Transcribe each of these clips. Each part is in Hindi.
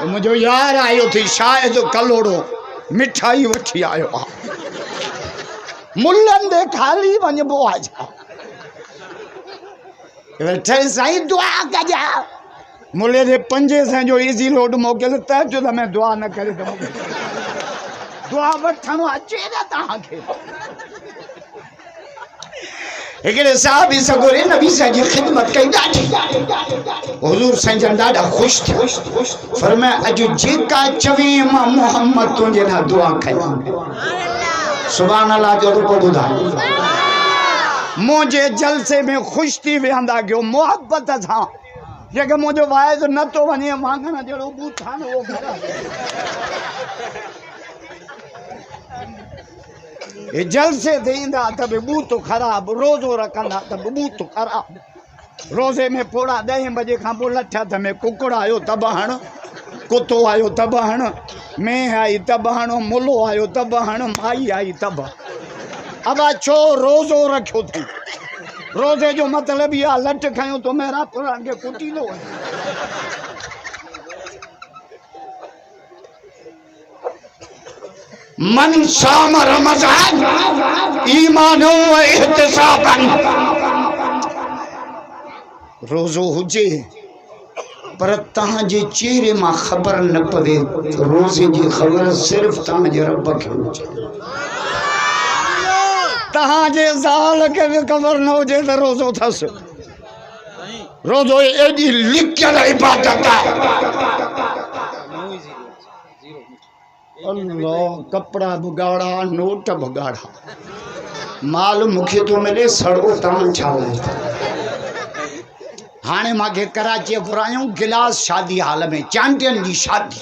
मुझो यार आयो थी शायद कलोड़ो मिठाई वठी आयो मुल्लन दे खाली वञबो आ वेठे साईं दुआ कजा मुल्ले दे पंजे से जो इजी लोड मोकिल त जो मैं दुआ न करे तो दुआ वठण अचे न तव्हांखे एकड़े साहबी सगोरे नबी साईं जी खिदमत कई ॾाढी हुजूर साईं जन ॾाढा ख़ुशि थिया फरमाया अॼु जेका चवे मां मोहम्मद तुंहिंजे लाइ दुआ कयां सुभान अल्लाह जो रुपो ॿुधायो मुझे जलसे में खुश थी वेंदा कयो मोहब्बत सां जेके मुझो वाइज न तो वने वांगण जड़ो बूठा न वो घर ये जलसे देंदा तब बूत खराब रोजो रखंदा तब बूत खराब रोजे में पोड़ा 10 बजे खां पोइ लठा त में कुकड़ आयो तब हण कुतो आयो तब हण मैं आई तब हण मुलो आयो तब हण माई आई तब अब छो रोजो रखो थी रोजे जो मतलब या लट खायो तो मेरा पुरान के कुटी लो मन शाम रमजान ईमानो व इहतिसाबन रोजो हुजे पर तहां जे चेहरे मां खबर न पवे रोजे जी खबर सिर्फ तहां जे रब खे हुजे तहां जे ज़ाल के भी खबर न हुजे तो रोजो थस रोजो एडी लिखियल इबादत है अल्लाह कपड़ा बुगाड़ा नोट बुगाड़ा माल मुखे तो मिले सड़ो तान छाले हाने माके कराची घुरायूं गिलास शादी हाल में चैंपियन की शादी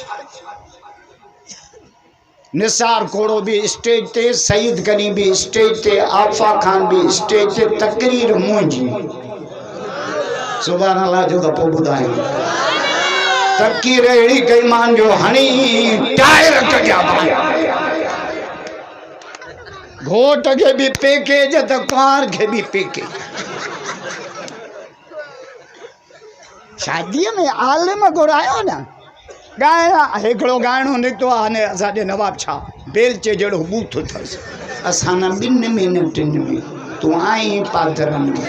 निसार कोड़ो भी स्टेज ते सईद गनी भी स्टेज ते आफा खान भी स्टेज ते तकरीर मुंजी सुभान अल्लाह जो दपो बुधाई तकरीर एड़ी कई मान जो हणी टायर कया घोट के भी पैकेज त कार के भी पैकेज शादी में आलिम घुरायो ना गायणा हिकिड़ो गायणो निकितो आहे ने असांजे नवाब छा बेलचे जहिड़ो बूथ अथसि असां न 2 में न 3 में तूं आई पादरनि में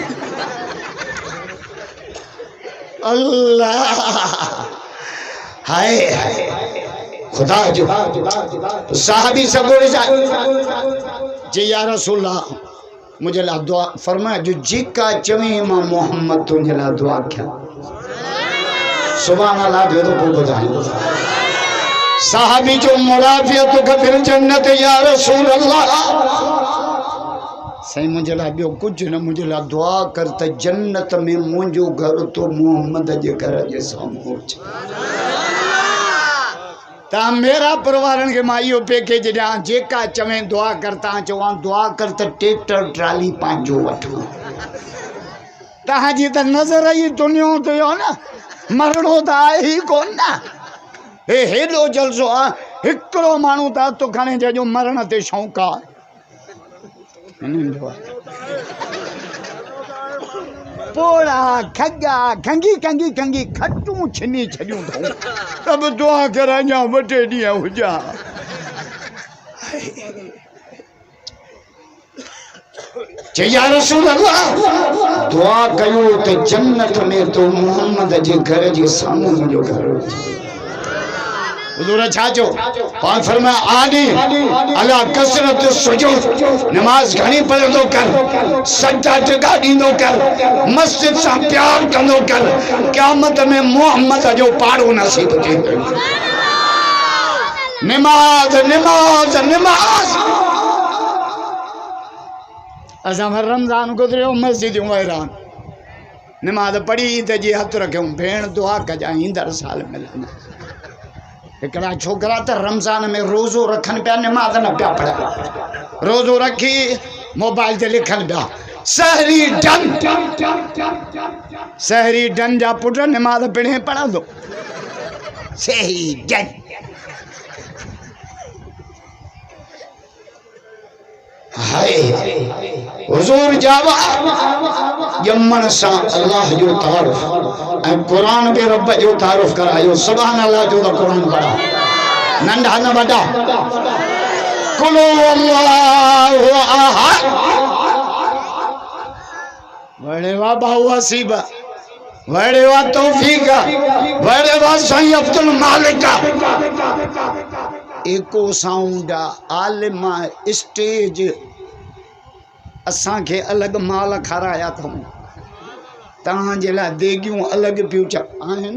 अल्लाह हाय खुदा जो साहबी सगोरे जी या रसूल मुझे ला दुआ फरमाया जो जेका चवे मां मोहम्मद तुंहिंजे लाइ दुआ कया सुभान अल्लाह जो तो बुधाई साहबी जो मुराफियत का फिर जन्नत या रसूल अल्लाह सही मुझे ला बियो कुछ न मुझे ला दुआ कर त जन्नत में मुंजो घर तो मोहम्मद जे घर जे सामने हो ता मेरा परिवारन के माइयो पैकेज दा जेका चवे दुआ करता चवा दुआ कर त ट्रैक्टर ट्राली पांजो वठो ता जी त नजर आई दुनिया तो यो ना मरणो त आहे ही कोन ना हे हेॾो जलसो आहे हिकिड़ो माण्हू त हथु खणे जंहिंजो मरण ते शौक़ु आहे पोड़ा खगा खंगी खंगी खंगी खटूं छिनी छॾियूं अथऊं त बि दुआ कर अञा 2 ॾींहं हुजा या रसूल अल्लाह दुआ कयो त जन्नत में तो मोहम्मद जे घर जे सामने मुझो घर हुजूर छा जो पाक फरमाया आदि अला कसरत सुजूद नमाज घणी पढ़ंदो कर सजदा जगा दींदो कर मस्जिद सां प्यार कंदो कर क़यामत में मोहम्मद जो पाड़ो नसीब थी नमाज नमाज नमाज असां रमज़ान गुजरियो मस्जिद वैरान नमाज पढ़ी त जी हथ रखूं भेण दुआ कजा ईंदड़ साल मिलंदा हिकिड़ा छोकरा त रमज़ान में रोज़ो रखन पिया नमाज न पिया पढ़ रोज़ो रखी मोबाइल ते लिखन पिया सहरी डन जा पुट नमाज पिणे पढ़ंदो सहरी डन हाय हुजूर जावा यमन सा अल्लाह जो तारुफ ए कुरान के रब जो तारुफ करायो सुभान अल्लाह जो कुरान पढ़ा नंढा न बड़ा कुलो अल्लाहु अहद बड़े वा बाहुआ सीबा बड़े वा तौफीका बड़े वा सही अब्दुल मालिका एको साउंड आलिमा स्टेज असा के अलग माल खाराया थो तहां जे ला देगियूं अलग फ्यूचर आहिन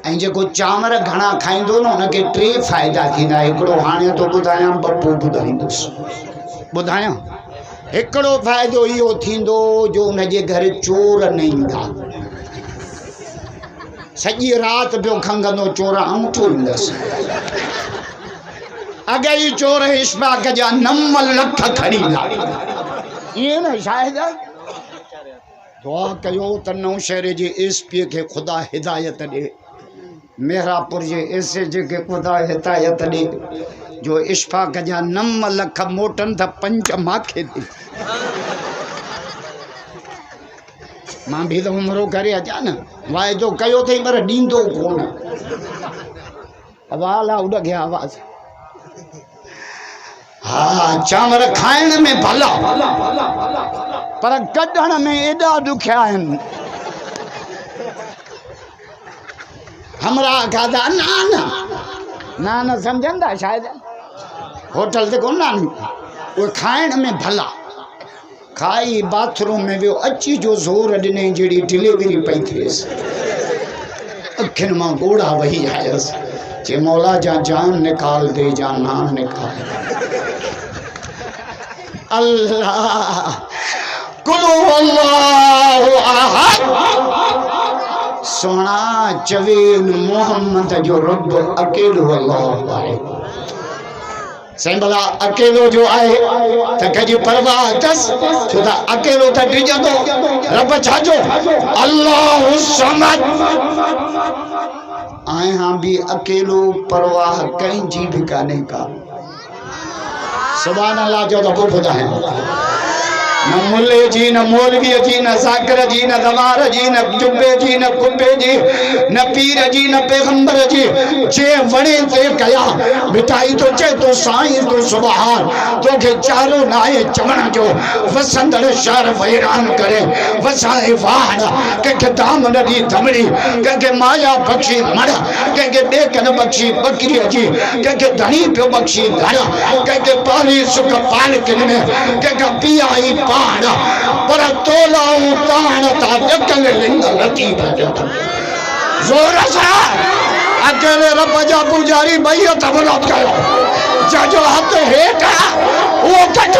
ऐं जेको चांवर घणा खाइंदो न उनके टे फ़ाइदा थींदा हिकिड़ो हाणे तो ॿुधायां बप्पू ॿुधाईंदुसि ॿुधायां हिकिड़ो फ़ाइदो इहो थींदो जो उनजे घर चोर न ईंदा सॼी राति पियो खंगंदो चोर अंगूठो ईंदसि अगई चोर इश्फाक जा 9 लख खणींदा ईअं न शायदि दुआ कयो त नौशहर जे एसपी खे ख़ुदा हिदायत ॾे मेहरापुर जे एसएच खे ख़ुदा हिदायत ॾे जो इश्फाक जा 9 लख मोटन त 5 माखे ॾे मां भी तो उमरो करे अचा न वाइदो कयो अथई पर ॾींदो कोन अवाला उड़ गया आवाज़ हाँ चांवर खाइण में भला पर कढण में एॾा ॾुखिया आहिनि हमरा खाधा नान नान सम्झंदा शायदि होटल ते कोन नान उहे खाइण में भला खाई बाथरूम में वियो अची जो ज़ोर ॾिने जहिड़ी डिलीवरी पई थिएसि अखियुनि मां ॻोढ़ा वही आयसि जे मौला जा जान निकाल दे जा नाम निकाल अल्लाह कुलु अल्लाहु अहद सोना चवेन मोहम्मद जो रब अकेलो अल्लाह आहे सही भला अकेलो जो आहे त कजी परवाह अथसि छो त अकेलो त डिॼंदो रब छाजो अल्लाहु समद आहियां बि अकेलो परवाह कंहिंजी बि कान्हे का सुभान अल्लाह जो त पोइ ॿुधायां न मुल्ले जी न मौलवी जी न साकर जी न दवार जी न जुबे जी न कुबे जी न पीर जी न पैगंबर जी जे वणे ते कया मिठाई तो चे तो साईं तो सुभान तोखे चारो नाए चवण जो वसंदड़ शहर वैरान करे वसाए वाण कंहिंखे दाम न ॾी धमड़ी कंहिंखे माया बख्शी मड़ कंहिंखे ॿेकन बख्शी बकरीअ जी कंहिंखे धणी पियो बख्शी घर कंहिंखे पाली सुख पालकिन में कंहिंखे पियाई पर तोला ताण था ॾकल लिंग लती ज़ोर सां अकेले रब जा पुजारी ॿई हथ मुनत कयो जंहिंजो हथ हेठि आहे उहो घटि